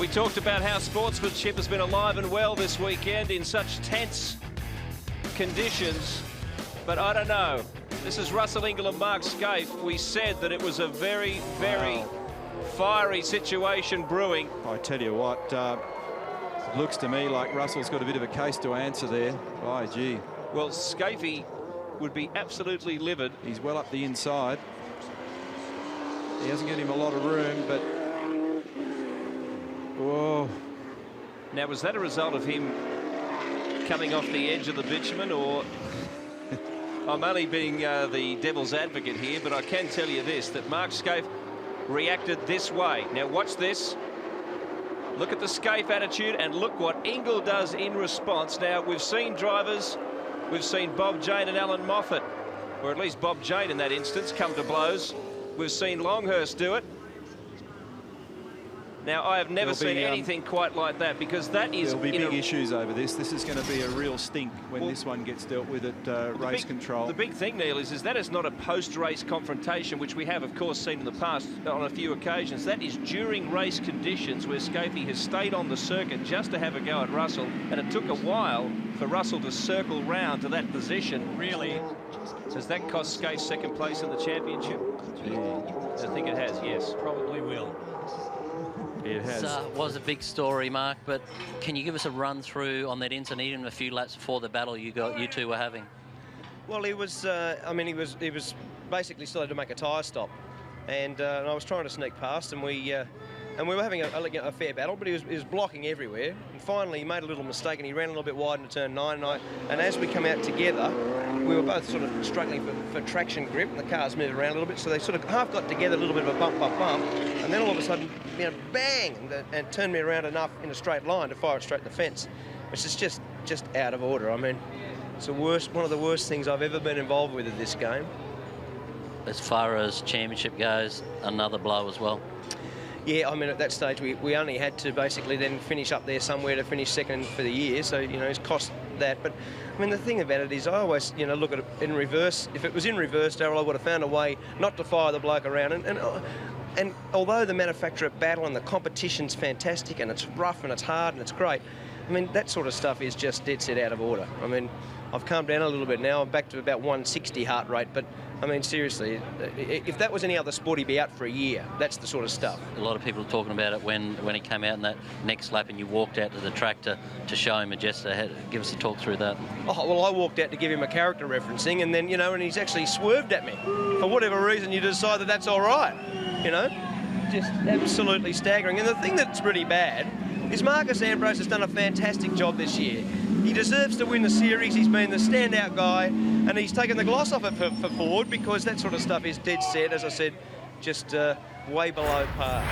We talked about how sportsmanship has been alive and well this weekend in such tense conditions, but I don't know. This is Russell Ingall and Mark Skaife. We said that it was a very, very fiery situation brewing. I tell you what, it looks to me like Russell's got a bit of a case to answer there. Oh, gee. Well, Skaife would be absolutely livid. He's well up the inside. He hasn't given him a lot of room, but... Whoa. Now, was that a result of him coming off the edge of the bitumen, or... I'm only being the devil's advocate here, but I can tell you this, that Mark Skaife reacted this way. Now, watch this. Look at the Skaife attitude, and look what Ingall does in response. Now, we've seen drivers, we've seen Bob Jane and Alan Moffat, or at least Bob Jane in that instance, come to blows. We've seen Longhurst do it. Now, I have never seen anything quite like that, because that is... There'll be big issues over this. This is going to be a real stink when this one gets dealt with at race control. The big thing, Neil, is that is not a post-race confrontation, which we have, of course, seen in the past on a few occasions. That is during race conditions, where Skaife has stayed on the circuit just to have a go at Russell, and it took a while for Russell to circle round to that position. Really, has that cost Skaife second place in the championship? I think it has, yes. Probably will. It has. It was a big story, Mark, but can you give us a run through on that incident, even a few laps before the battle you two were having? Well, he was, I mean, he was basically still had to make a tyre stop, and I was trying to sneak past, and we were having a fair battle, but he was blocking everywhere. And finally, he made a little mistake, and he ran a little bit wide into turn 9. And as we come out together, we were both sort of struggling for traction grip, and the cars moved around a little bit, so they sort of half got together, a little bit of a bump, and then all of a sudden, you know, bang, and turned me around enough in a straight line to fire it straight at the fence, which is just out of order. I mean, it's one of the worst things I've ever been involved with in this game. As far as championship goes, another blow as well. Yeah, I mean, at that stage, we only had to basically then finish up there somewhere to finish second for the year, so, you know, it's cost that. But, I mean, the thing about it is I always, you know, look at it in reverse. If it was in reverse, Darryl, I would have found a way not to fire the bloke around. And although the manufacturer battle and the competition's fantastic and it's rough and it's hard and it's great, I mean, that sort of stuff is just dead set out of order. I mean, I've calmed down a little bit now. I'm back to about 160 heart rate, but I mean, seriously, if that was any other sport, he'd be out for a year. That's the sort of stuff. A lot of people are talking about it when he came out in that next lap and you walked out to the track to show him a gesture. Give us a talk through that. Oh, well, I walked out to give him a character referencing, and then, you know, and he's actually swerved at me. For whatever reason, you decide that that's all right, you know? Just absolutely staggering. And the thing that's really bad is Marcus Ambrose has done a fantastic job this year. He deserves to win the series. He's been the standout guy, and he's taken the gloss off it for Ford, because that sort of stuff is dead set, as I said, just way below par.